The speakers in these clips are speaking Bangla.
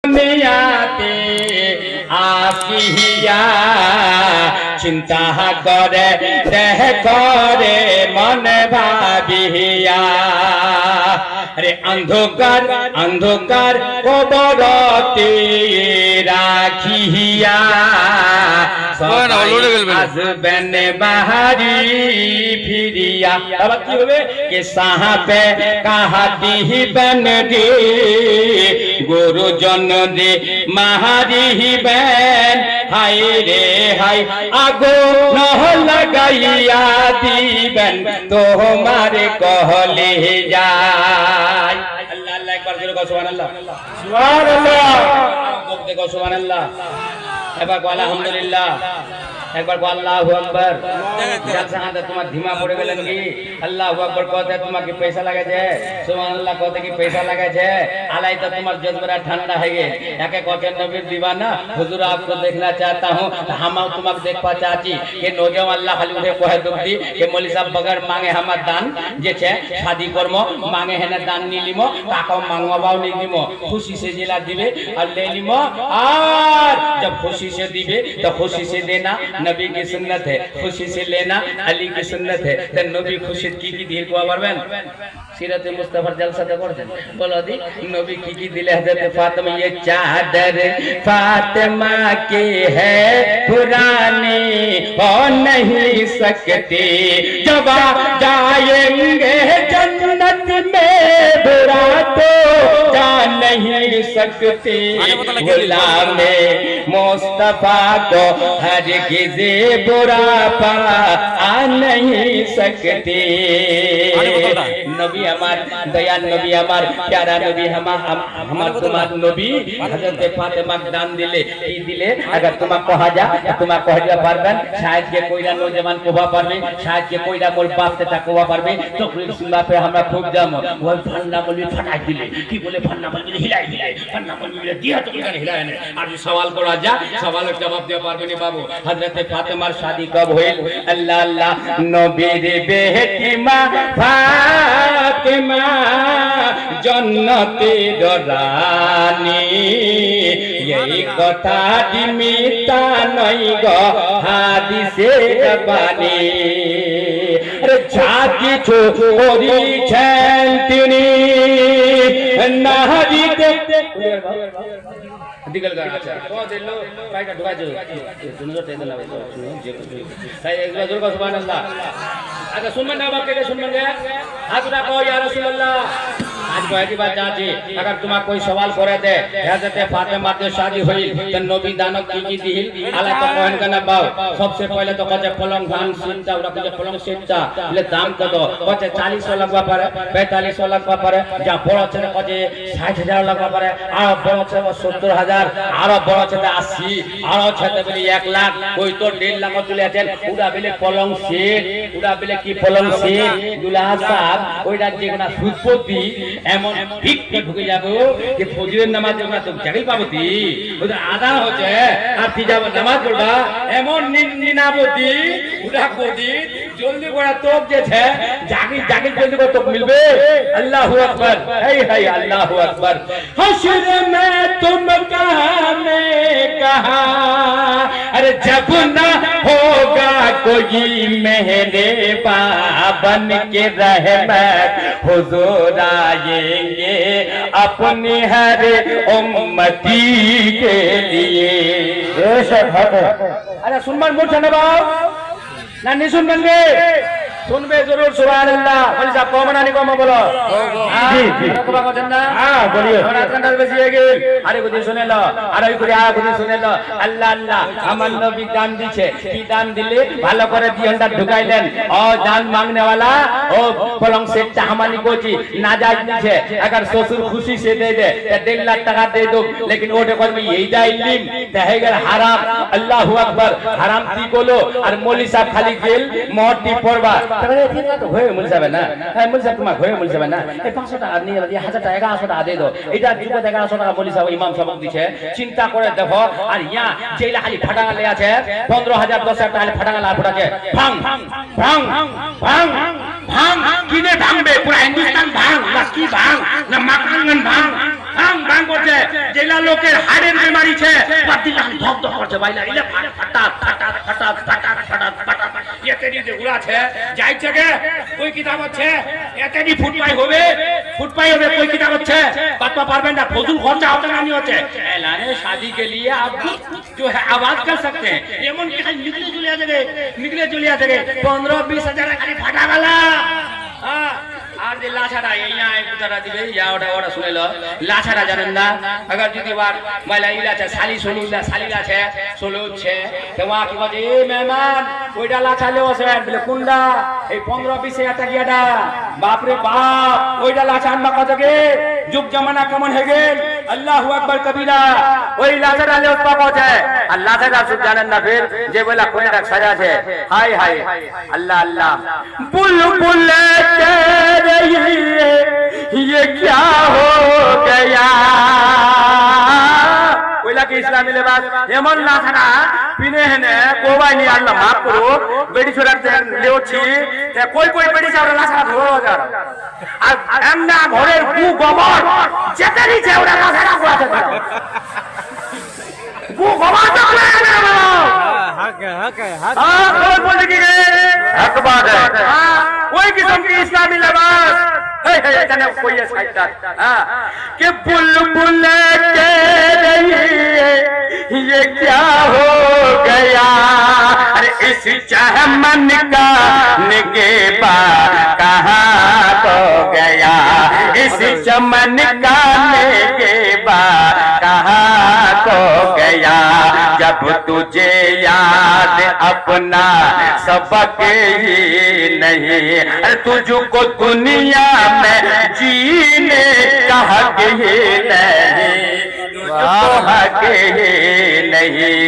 দুনিয়াতে আসিয়া চিন্তা করে দেহ করে মন ভাবিয়া রে অন্ধকার অন্ধকার কবরতে রাখিয়া আসবেন বাহারি ফিরিয়া। আবার কি হবে কে সাহাবে কাহা দিবেন রে গুরুজন রে মাহারিবেন হাই রে হাই আগুন লাগাইয়া দিবেন তোমার কহলে যায়। আল্লাহ আল্লাহ একবার জোরে কও সুবহানাল্লাহ সুবহানাল্লাহ দেখো সুবহানাল্লাহ এবার বল আলহামদুলিল্লাহ একবার বল আল্লাহু আকবার। জলসা হাতে তোমার ধিমা পড়ে গেলেন কি আল্লাহু আকবার कहते তোমাকে পয়সা লাগাছে সুবহানাল্লাহ कहते কি পয়সা লাগাছে আলাই তো তোমার জজবরা ঠান্ডা है गे একে कहते नबी दीवाना हुजूर आपको देखना चाहता हूं हम तुम्हारे देखवा चाहती ये नौजवान अल्लाह खाली उठे कहे दुखदी के मौलवी साहब बगैर मांगे हमार दान जे छे शादी कर्म मांगे है ना दान नी लिमो टाका मांगवाओ नी लिमो खुशी से जिला दिबे और ले लिमो और जब खुशी से दिबे तो खुशी से देना नबी की सुन्नत है खुशी से लेना अली की सुन्नत है तो नबी खुशी की दिल को पारবেন सीरत मुस्तफा जलसाते করছেন বলো দি नबी की दिले हजरत फातिमा ये चादर फातिमा की है पुरानी हो नहीं सकती जब जाएंगे जन्नत में बुरा तो जा नहीं सकती गुलाम मुस्तफा को हरगिज़ बुरा पा नहीं सकती। नबी हमार दयाल नबी हमार प्यारा नबी हमार तुम्हार नबी हजरत फातिमा दान दिले की दिले अगर तुम्हां कहा जा तुम्हां कह दिया पारबेन शायद के कोईरा नौजवान कोबा पारबे शायद के कोईरा मोर बाप तेटा कोबा पारबे तो सीमा पे हमरा खूब जाम वो फन्ना बोली फटाई दिले की बोले फन्ना बोली हिलाई हिलाई फन्ना बोली दिया तो इधर हिलाए ने आज सवाल करा जा सवाल का जवाब दे पारबे नी बाबू हजरत फातिमार शादी कब होइल अल्लाह अल्लाह नबी रे बेटी मां फातिमा जन्नतेर रानी यही कथा मिता नई गो हादिसेर बानी अरे जा किछु करिছেন তিনি নারী দেখতে दिगल का अच्छा तो दिलो काय का ढुका जो सुनो तो टेंशन लावे जे भाई एक बार जोर का सुभान अल्लाह अगर सुनमन ना बात के सुनमन गया हाथ उठा कहो या रसूल अल्लाह आज कोई की बात चाची अगर तुम्हारा कोई सवाल करे दे हजरत फातिमा से शादी हुई तो नबी दानव की दिल आला तो कहन का ना बाव सबसे पहले तो कहे पलंग धान सीनता उड़ा के पलंग सीनता ले दाम को दो कहे 40 लगवा पारे 45 लगवा पारे जा बड़ छे कहे 60000 लगवा पारे आ बड़ छे 70000 আর বড় ছেলে 80 আর ছেলে বলি 1 লাখ কই তো 1.5 লাখ তুলে আছেন উড়া বেলে পলং সেট উড়া বেলে কি পলং সেট দুলা সাহেব ওইটা যেগুনা সুদপতি এমন ভিক্ষে ঢুকে যাবো যে ফজরের নামাজ যেগুনা তো জানি পাবতি ওটা আদা হচ্ছে আর কি যাব নামাজ পড়বা এমন নিনাবতি উড়া কোদি জলদি করে তোক যে আছে জাগি জাগি জলদি করে তোক মিলবে আল্লাহু আকবার এই হাই আল্লাহু আকবার हश्र में तुम कहा अरे जब ना होगा कोई मेरे बाबन के रहमत हुजूर आएंगे अपनी हर उम्मती के लिए। अरे सुनमान बोल चले बाबू ना नहीं सुन बंगे सुनबे जरूर सुभान अल्लाह बोली साहब कम ना नहीं कम बोलो जी जी कबा को चंदा हां बोलिए रात का 10 बजे आगे अरे कुछ सुने लो अरे कुछ आ कुछ सुने लो अल्लाह अल्लाह আমার নবী দান দিছে কি দান দিলে ভালো করে দিয়নটা ঢুকাইলেন ও দান मांगने वाला ओ पलंग सेट हमारी कोची नाजायज दिছে अगर ससुर खुशी से दे दे 1.5 लाख টাকা दे दो लेकिन ओटे कोई में यही जाइलिम तहेगर हराम अल्लाहू अकबर हराम की बोलो और मौलवी साहब खाली जेल मोहती पड़वा তাহলে ঠিক আছে হয়ে মূল যাবে না হ্যাঁ মূল সাহেব তোমার হয়ে মূল যাবে না এই 500 টাকা নিয়ে 1000 টাকা 1100 টাকা দিয়ে দাও এটা যুগে 1100 টাকা বলি সাহেব ইমাম সাহেব দিছে চিন্তা করে দেখো আর ইয়া যেইলা খালি ফাটাঙ্গালে আছে 15000 10000 টাকা ফাটাঙ্গালা ফাটাছে ভাঙ ভাঙ ভাঙ ভাঙ কিনে ভাঙবে পুরো হিন্দুস্তান ভাঙ না কি ভাঙ না মাকাঙ্গন ভাঙ ভাঙ ভাঙ করছে যেলা লোকের হাড়ের বেমারি আছে পাতি লাল ধপ ধপ করছে বাইলা ইলে ফাটা ফাটা ফাটা ফাটা ফাটা ফাটা এতেনি যে গুলা আছে যাই থেকে কই কিতাব আছে এতেনি ফুটপাই হবে কই কিতাব আছে বাতবা পারবেন না ফজল খরচা होता नहीं होते ऐलान शादी के लिए आप जो है आवाज कर सकते हैं एमन के खाली निकले चले आ जाएंगे 15-20 हजार खाली फाटा वाला हां আর যে লাছাটা এইয়া এক উতারা দিবে ইয়া ওটা শুনে লো লাছাটা জানেন না अगर যদি বার মাইলা ইলা আছে শালি সলুলা শালিলা আছে সলুচ্ছে তোমা কি বলে এ মেহমান ওইটা লাছা লেও আছে বলে কোনডা এই 15-20 হাজার টাকাটা বাপ রে বাপ ওইটা লাছা আনবা কত কে যুগ জামানা কেমন হয়ে গেল আল্লাহু আকবার কবিরা ওই লাছাটা লেও পাবো আছে আর লাছাটা সব জানেন না ফির যে বলা কোনে রাখ সাজা আছে হাই হাই আল্লাহ আল্লাহ বুলবুল ये क्या हो गया ওইলা কি ইসলামী লেবাস এমন না ছাড়া পিনে হেনে কোবাই নি আল্লাহ মাফ করো বেড়ি ছড়াতে লেওছি কই বেড়ি ছাড়া না ছাড়া ধরো যার আর এমনা ঘরের গু গোবর যেতেনি যে ওরা না ছাড়া আছে গু গোবর তো না হক ওই বলে কি হক বাত है ওই কিসম কি ইসলামী লেবাস এখানে कोई है साइडदार हां कि बुलबुल के ये क्या हो गया अरे इस चमन का निगेबा कहां खो गया इस चमन का निगेबा कहां खो गया जब तुझे याद अपना सबक ही नहीं अरे तुझको दुनिया में जीने का हक ही नहीं तुझको हक ही नहीं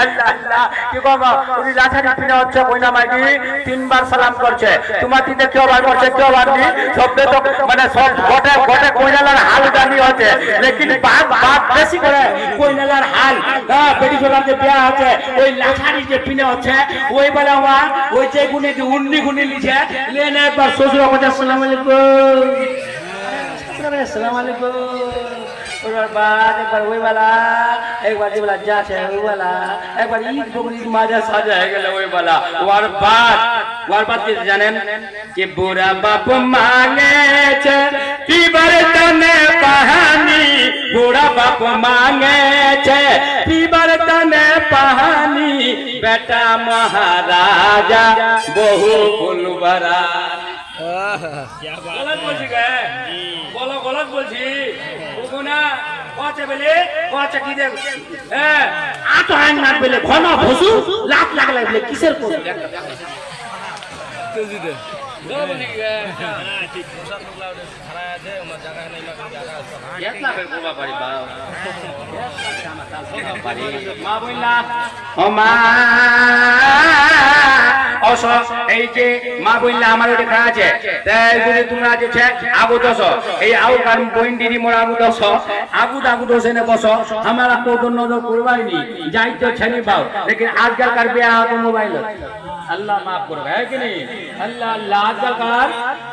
अल्लाह अल्लाह কি বাবা ওই লাছাটি পিনা হচ্ছে কইনা মাগি তিনবার সালাম করছে তোমার দিতে কেউ বার করছে কেউ বার নি সবতে তো মানে সব গোটে গোটে কইনালার হাল জানি হচ্ছে लेकिन বাপ বেশি করে কইনালার হাল হ্যাঁ বেটি ছোলার যে বিয়া আছে ওই লাছাটি যে পিনা হচ্ছে ওই বেলা ওয়া ওই যে গুনি যে উন্নি গুনি লিছে লেনে একবার শ্বশুর কাছে আসসালামু আলাইকুম আসসালামু আলাইকুম और बाद एक बार वही वाला एक बार जे वाला जा छे वही वाला एक बार ईद बकरी माजा साजा है गेले वही वाला और बात के जानेन कि बुरा बाप मांगे छे पीबर तने कहानी बुरा बाप मांगे छे पीबर तने कहानी बेटा महाराजा बहु फुलबरा क्या बात गलत बोल छी गए बोलो गलत बोल छी ওনা কচে বলে কচে কি দেখ হ্যাঁ আটো হাং না বলে ঘন ভসু লাখ লাখ লাগলে কিসের কোন তেজি দে বলি হ্যাঁ ঠিক পোশাক লাগলা খারা আছে আমার জায়গা নাই জায়গা একলা ফের করবা পারি বা পারি মা বইলা ও মা অস এই যে মা বইলা আমার দেখা আছে তাই যদি তোমরা যে আগু দশ এই আউ কার বইন দিদি মোর আগু দশ আগু দশে নে বস আমার তো নজর করবাই নি যাইতে ছেনি পাও लेकिन आजकल कर बिया तो मोबाइल अल्लाह माफ करो है कि नहीं अल्लाह अल्लाह आजकल कर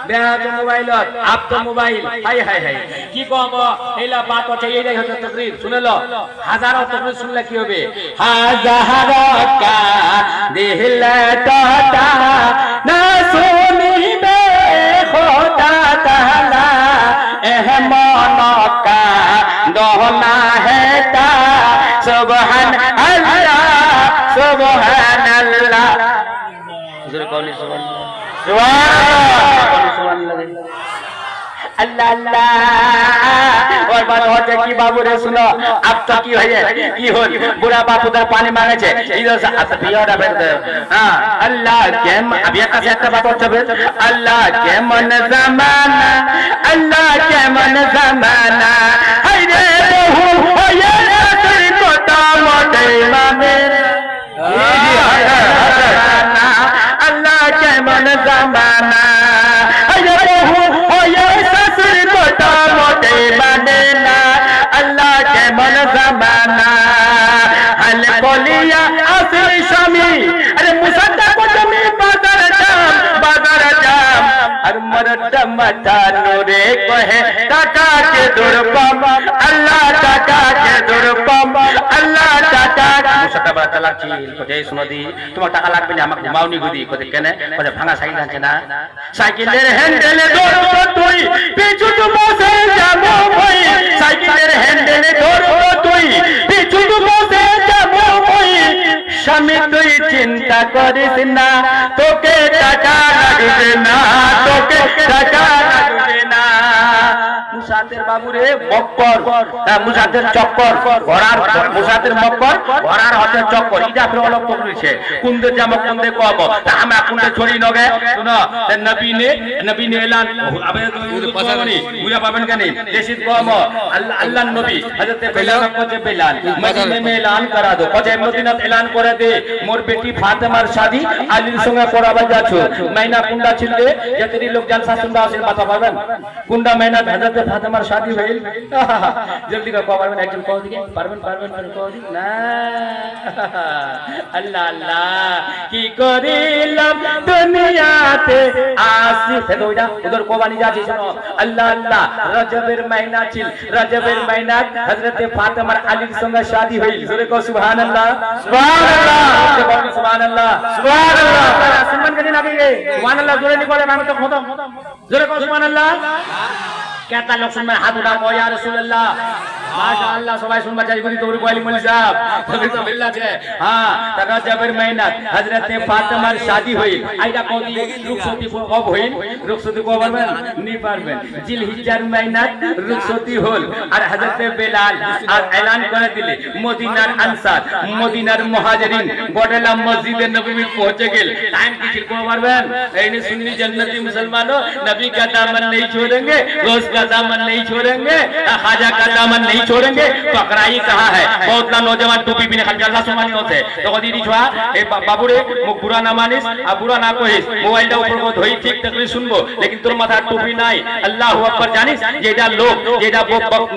बिया तो मोबाइल आप तो मोबाइल हाय हाय हाय की कहब एला बात আছে এই দেখ তকরীর শুনে লো হাজারো তকরীর শুনলে কি হবে হাজারো কা দিল টাটা না শুনিবে খোদা তাআলা এহ মন কা দহনা হেতা সুবহান আল্লাহ সুবহান আল্লাহ হুজুর কওনি সুবহান আল্লাহ अल्लाह अल्लाह और बात होते की बाबू रे सुनो अब तो की होय की हो बुरा बाप उधर पानी मांगे छे इधर से अब पियोड़ा बैठ हां अल्लाह के अब ये कैसे একটা बात होते अल्लाह के मन जमाना अल्लाह के मन जमाना हाय रे बहु होय तेरी कोटा मोटे माने अल्लाह के मन আসে স্বামী আরে মুসাদ্দা কো জমি বাজার জাম আর মরদ মাথা নোরে কহে টাকা কে দুরপাম আল্লাহ টাকা কে দুরপাম আল্লাহ টাকা মুসাদ্দা বড় চালাকি কোজে শুনদি তোমার টাকা লাগবে না আমাকে ঘুমাওনি গুদি কোজে কেন কোজে ভাঙা সাইকেল আছে না সাইকেলের হ্যান্ডেলে ধরবো তুই পিছু তো বসে যাবো ভাই সাইকেলের হ্যান্ডেলে ধরবো তুই পিছু তো বসে যাবো ভাই স্বামী তুই চিন্তা করিস না তোকে টাকা লাগবে না তোকে টাকা লাগবে না মুসাদের বাবুরে মক্কর মুসাদের চক্কর ঘোড়ার মুসাদের মক্কর ঘোড়ার হাতে চক্কর ইটা ফির অলপ তো করেছে কুন্দে জামক কুন্দে কব আমরা কুন্দে ছড়ি নগে শুনো নবী নে এলান আবে পাসানি বুঝা পাবেন কেন দেশিত কম আল্লাহ নবী হযরত বেলাল কো বেলাল মদিনা মে এলান করা দো কজে মদিনা এলান করে দে মোর বেটি ফাতেমার শাদি আলীর সঙ্গে করাবা যাচ্ছো মাইনা কুন্ডা ছিললে যতরি লোক জলসা শুনবা আসেন মাথা পাবেন কুন্ডা মাইনা হযরত ফাতেমার শাদি হইল জলদি কো পারবেন একজন কও দিকে পারবেন কও দি না আল্লাহ আল্লাহ কি করিলাম দুনিয়াতে আসি ফেদোইডা উধর কোবানি যাচ্ছি শুনো আল্লাহ আল্লাহ রজবের মহিনা ছিল রজবের মহিনা হযরত ফাতেমার আলীর সঙ্গে শাদি হইল জোরে কও সুবহানাল্লাহ সুবহানাল্লাহ সুবহানাল্লাহ সুবহানাল্লাহ সুবহান কেন লাগে সুবহানাল্লাহ জোরে নি বলে আমি তো খতম জোরে কও সুবহানাল্লাহ কেতা লোক শুনবে হাত উঠাও ইয়া রাসূলুল্লাহ মাশাআল্লাহ সবাই শুনবা চাই বলি তোর কোয়ালি মলি সাহেব তবে তো বিল্লাহ আছে হ্যাঁ তারা জবের মেহনত হযরত ফাতেমার শাদি হই আইটা কোদি রুখসতি কব হই রুখসতি কব পারবেন নি পারবেন জিলহিজ্জার মেহনত রুখসতি হল আর হযরত বেলাল আর এলান করে দিলে মদিনার আনসার মদিনার মুহাজিরিন বড়লা মসজিদে নববী পৌঁছে গেল টাইম কি ছিল কব পারবেন এইনে সুন্নি জান্নাতি মুসলমানों नबी का दामन नहीं छोड़ेंगे रोज का दामन नहीं छोड़ेंगे खाजा का दामन नहीं छोड़ेंगे तो अकराई कहा है बहुत ना नौजवान टोपी बिना खाली अल्लाह सुमानी होते तो कदी दिछवा ए बाबू रे मुख बुरा ना मानिस आ बुरा ना कहिस मोबाइल दा ऊपर को धोई ठीक तकली सुनबो लेकिन तोर माथा टोपी নাই আল্লাহু আকবার জানিস যেটা লোক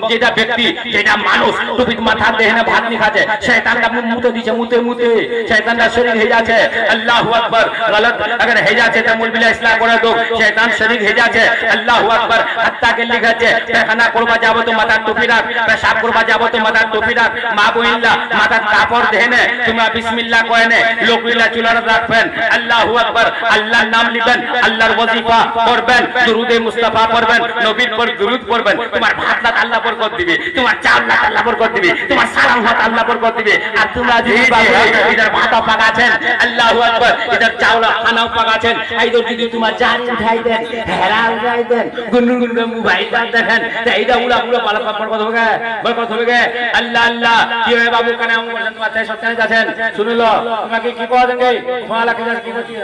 যেটা ব্যক্তি যেটা মানুষ টুপি মাথা দেহনে ভাত নি খাচ্ছে শয়তানটা মুতে দিছে মুতে শয়তানটা শরীর হয়ে যাচ্ছে আল্লাহু আকবার গলত अगर হয়ে যাচ্ছে তো মুলবিলা ইসলাম করে দো শয়তান শরীর হয়ে যাচ্ছে আল্লাহু আকবার হাত্তা কে লিখাছে খানা করবা যাবো তো মাথা টুপি রাখ পেশাব করবা যাবো তো মাথা টুপি রাখ মা বইল্লা মাথা কাপড় দেহনে তোমরা বিসমিল্লাহ কয়নে লোকবিলা চুলার রাখবেন আল্লাহু আকবার আল্লাহর নাম লিবেন আল্লাহর ওয়াজিফা করবেন দুরুদে মুস্তাফা পড়বেন নবীর পর দুরুদ পড়বেন তোমার ভাত লাত আল্লাহ বরকত দিবে তোমার চাল লাত আল্লাহ বরকত দিবে তোমার সালাম হাত আল্লাহ বরকত দিবে আর তোমরা যদি ইধার ভাত পাকাছেন আল্লাহু আকবার ইধার চাউল খানাও পাকাছেন আইদর যদি তোমার জান উঠাই দেন হেরা উঠাই দেন গুনগুন মোবাইল দেখেন এইটা উলা পালা বরকত হবে আল্লাহ আল্লাহ কি হয় বাবু কানে আমি বলেন তোমার তাই সত্য যাচ্ছেন শুনলো তোমাকে কি কওয়া দেন মালা কি করছি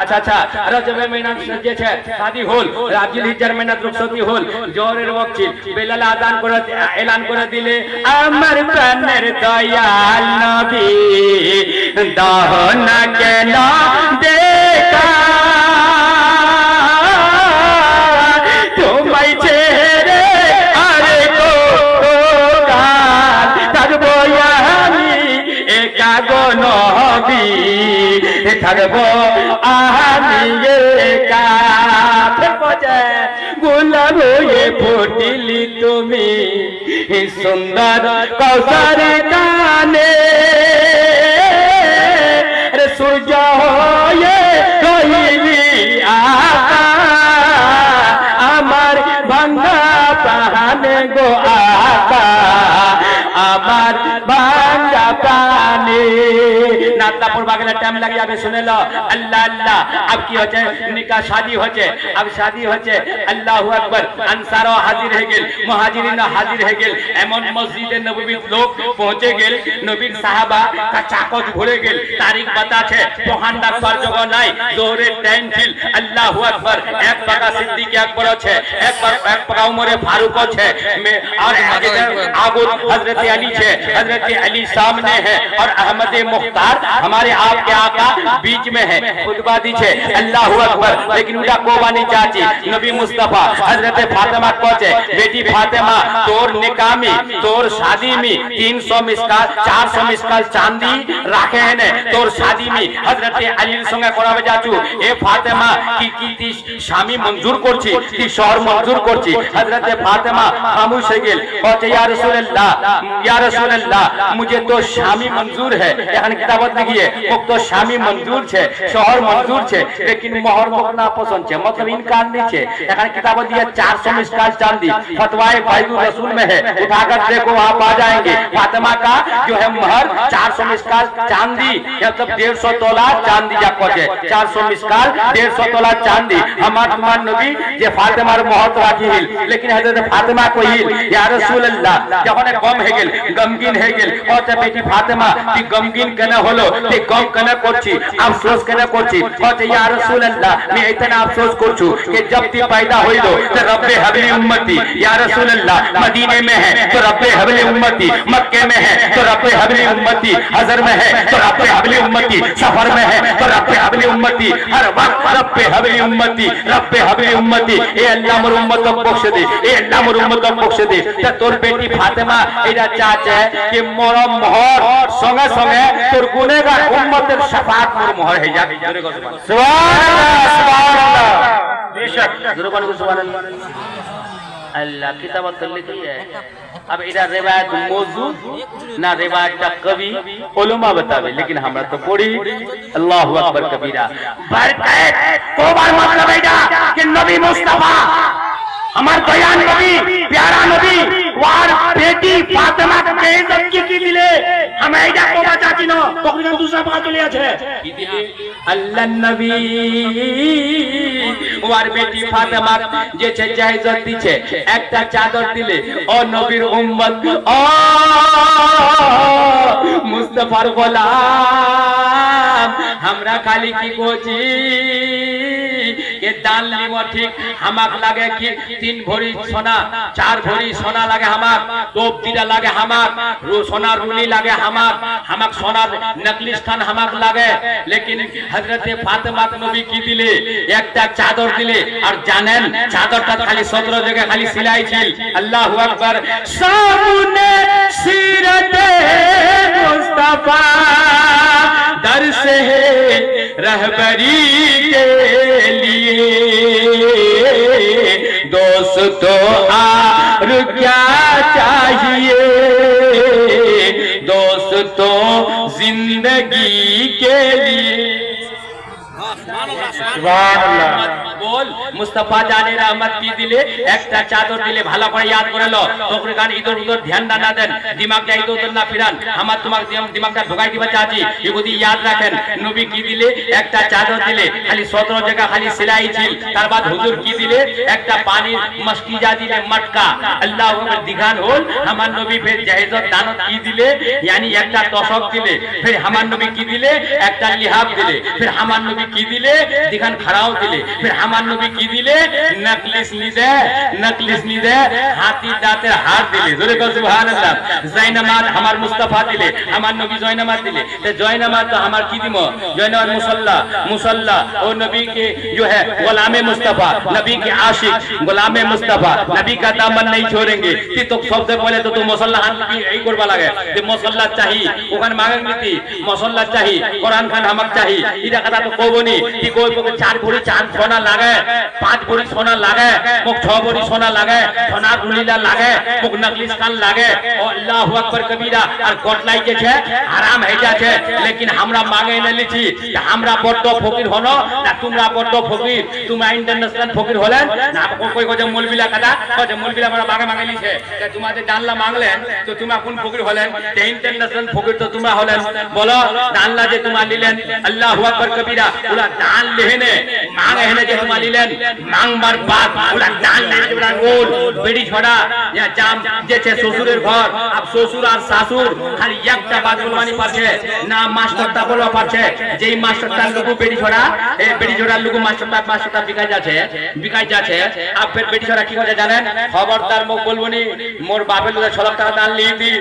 আচ্ছা রজবে মহিনা সজ্জেছে শাদি হল রাজিল হিজ্জার মহিনা রুখসতি হল জোহরের ওয়াক্ত ছিল বেলাল আযান করে এলান করে দিলে আমার প্রাণের দয়াল নবী দহনা কেন দেখা তোমায় ছেড়ে আরে গো গান থাকবো আমি একা গো নবী থাকবো আমি একা গোলাপ হয়ে ফুটিলি তুমি সুন্দর কৌশল গানে সূর্য হয়ে রহিলি আকা আমার ভাঙা প্রাণে গো আকা আমার ভাঙা প্রাণে नाता पढ़वा के टाइम लग जाए सुने लो अल्लाह अल्लाह अब की होचे निकाह शादी होचे अब शादी होचे अल्लाहु अकबर अंसारो हाजिर है गेल मुहाजिरिन हाजिर है गेल एमन मस्जिदे नबवी लोग पहुंचे गेल नबीर साहाबा का चाकत भरे गेल तारीख बता छे पोहांडा पर जगह নাই जोरे टाइम ছিল अल्लाहु अकबर एक पाका सिद्दीक अकबर আছে एक पाका उमर फारूक আছে और आगे हजरत अली छे हजरत अली सामने है और अहमद मुख्तार हमारे हमारे आपके आका बीच में है खुतबा दीछे अल्लाह अकबर लेकिन उड़ा कोबानी चाची नबी मुस्तफा हजरत फातिमा पहुंचे बेटी फातिमा तोर निकाह में तोर शादी में 300 मिसकाल 400 मिसकाल चांदी राखे है ने तोर शादी में हजरत अलीर संगे कराबे जाचू ए फातिमा की स्वामी मंजूर করছি কি শহর মঞ্জুর করছি হযরত ফাতেমা খামোশ হয়ে গেল বলে ইয়া রাসূলুল্লাহ मुझे तो स्वामी मंजूर है এখন কিতাবত লিখিয়ে মুক তো স্বামী मंजूर છે শহর मंजूर છે लेकिन मोहर मुक ना पसंद છે मतलब इनकार नहीं છે এখন কিতাবত दिया 400 मिसकाल चांदी फतवाए फायदुर रसूल में है उठाकर देखो आप आ जाएंगे फातिमा का जो है महर 400 मिसकाल चांदी मतलब 150 तोला चांदी जा पहुंचे 400 मिसकाल 150 तोला चांदी हमार तुम्हार नबी যে ফাতেমার মহত রাখিল लेकिन हजरत फातिमा কহিল ইয়া রাসূলুল্লাহ যখন গম হয়ে গেল গমগিন হয়ে গেল কত বেটি ফাতিমা কি গমগিন কেন হলো তে গম কেন করছি আফসোস কেন করছি কত ইয়া রাসূলুল্লাহ मैं इतना अफसोस করছু कि जब ती पैदा হইলো तो रब्बे हबली उम्मती या रसूलुल्लाह मदीने में है तो रब्बे हबली उम्मती मक्के में है तो रब्बे हबली उम्मती हजर में है तो रब्बे हबली उम्मती सफर में है तो रब्बे हबली उम्मती हर वक्त रब्बे हबली उम्मती रब्बे हबली उम्मती ए अल्लाह मोर उम्मत को बख्श दे ए अल्लाह मोर उम्मत को बख्श दे ता तोर बेटी फातिमा एटा चाचे कि मोर मोहर संगे संगे तोर गुनेगार उम्मतेर शफाअत मोर मोहर हे जा सुभान अल्लाह बेशक जरूर सुभान अल्लाह अल्लाह किताबत लिखी है अब इधर रिवायत मौजूद ना रिवायत का कवि उलमा बतावे लेकिन हमरा तो पढ़ी अल्लाहु अकबर कबीरा बरकत कोबार मतलब एटा कि नबी मुस्तफा हमार दयान नबी प्यारा नबी वार बेटी फातिमा के इज्जत की दिले हम एटा को बाचाची न तकरीबन दूसरा बात चले আছে की दिले अल्लाह नबी वार बेटी फातिमा जे छे इज्जत दिछे একটা চাদর দিলে ও নবীর উম্মত ও মুস্তাফার গোলাম हमरा खाली की कोची के दान लिमो ठीक हमाक लागे कि 3 भरी सोना 4 भरी सोना लागे हमाक टोप दिला लागे हमाक सोना रुली लागे हमाक सोना नकली खान हमाक लागे लेकिन हजरत फातिमा नबी की दिले একটা চাদর দিলে আর জানেন চাদরটা খালি 17 জায়গায় খালি সেলাই ছিল আল্লাহু আকবার সামনে সিরতে মুস্তাফা दर्स है रहबरी के लिए दोस्तों और क्या चाहिए दोस्तों जिंदगी के लिए बोल मुस्तफा जाने रहमत की दिले একটা চাদর দিলে ভালো করে याद করে লো তোর গান ইদর উদর ধ্যান না দেন দিমাগটা ইদর উদর না ফিরান আমার তোমার দিমাগটা ঢোকাই দিবা চাচি এগুলি याद রাখেন নবী কি দিলে একটা চাদর দিলে খালি 17 জায়গা খালি সেলাই ছিল তারপর হুজুর কি দিলে একটা পানির মস্কিজা দিলে মটকা আল্লাহু আকবার দিগান হল আমার নবী ফের জায়েজত দানত কি দিলে यानी একটা তশক দিলে ফির আমার নবী কি দিলে একটা লিহাব দিলে ফির আমার নবী की दिले दिखान खड़ाओ दिले फिर हमार नबी की दिले नकलिस नी दे हाथी दांतेर हाथ दिले जोरे कहो सुभान अल्लाह जयनमाज हमार मुस्तफा दिले हमार नबी जयनमाज दिले ते जयनमाज तो हमार की दिमो जयनमाज मुसल्ला और नबी के जो है गुलामे मुस्तफा नबी के आशिक गुलामे मुस्तफा नबी का दामन नहीं छोड़ेंगे कि तो सबसे पहले तो तू मुसल्ला हाथ की এই করবা লাগে যে মুসল্লা চাহি ওখানে মাগেন নীতি মুসল্লা চাহি কোরআন খান আমাক চাহি এটা কথা তো কবনি कि कोई को 4 भरी चांद सोना लागे 5 भरी सोना लागे मुख 6 भरी सोना लागे सोना रुलीला लागे मुख नकली कान लागे ओ अल्लाहु अकबर कबीरा और कोटलाई जे छे हराम है जा छे लेकिन हमरा मांगे न लिछि हमरा बड्ड फकीर हनो ना तुमरा बड्ड फकीर तुम इंटरनेशनल फकीर হলেন না कोई को जे मौलवीला कदा को जे मौलवीला हमरा मांगे लिছে যে তোমাদের জানলা মাংলেন তো তোমরা কোন ফকির হলেন যে ইন্টারন্যাশনাল ফকির তো তোমরা হলেন বলো জানলা যে তোমরা নিলেন আল্লাহু আকবার কবীরা পুরা दान लेने मांगे है जे तुम लिलेन মাংবার বাদ ওলা ডাল মেরে ওলা গোল বেড়ি ছড়া ইয়া জাম যেছে শ্বশুরের ঘর আব শ্বশুর আর শাশুর খালি একটা বাদ বলবানি পারছে না মাস্টারটা বলবা পারছে যেই মাস্টারটার লোক বেড়ি ছড়া এই বেড়ি ছড়ার লোক মাস্টারটা বিকাই যাচ্ছে আব ফের বেড়ি ছড়া কি করে জানেন খবরদার মুখ বলবনি মোর বাপের লোকে 6 লাখ টাকা দান লিবি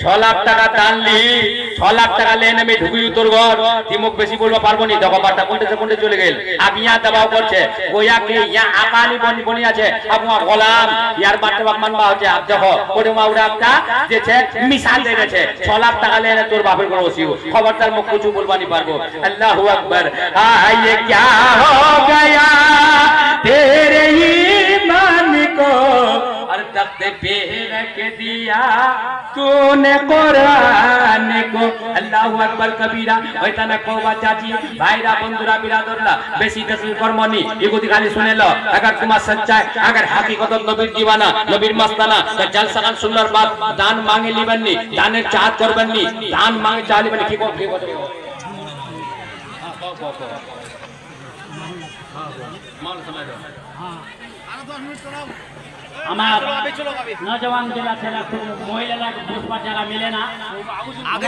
6 লাখ টাকা দান লি 6 লাখ টাকা লেন আমি ঢুকি তোর ঘর তুই মুখ বেশি বলবা পারবো নি দেখো বারটা কোনটা চলে গেল আব ইয়া দবাও করছে গোয়া কে ইয়া আকানি বনি আছে আপনা গোলাম ইয়ার বারটা বাপ মানবা হচ্ছে আব দেখো ওরে মাউরা একটা যেছে মিসাল দে গেছে 6 লাখ টাকা লেন তোর বাপের ঘর ওসিও খবরদার মুখ কিছু বলবানি পারবো আল্লাহু আকবার ये क्या हो गया तेरे ईमान को और तख्ते पे रख दिया तूने कुरान को अल्लाहु अकबर कबीरा होता ना कोबा चाची भाईरा बंधुरा बिरादरला बेसी तस्वीर कर्मनी एगोदी खाली सुने लो अगर तुम्हारा सच्चाई अगर हकीकत नबीर दीवाना नबीर मस्ताना तो जलसा खान सुनर बात दान मांगे लिबन्नी दाনের চাঁদ করবেননি দান मांगे চালি বনি কি কথা আমার নজওয়ান জেলা ছেলে মহিলারা বসবার জায়গা মিলে না আগে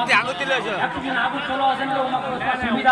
চলো আসেন সুবিধা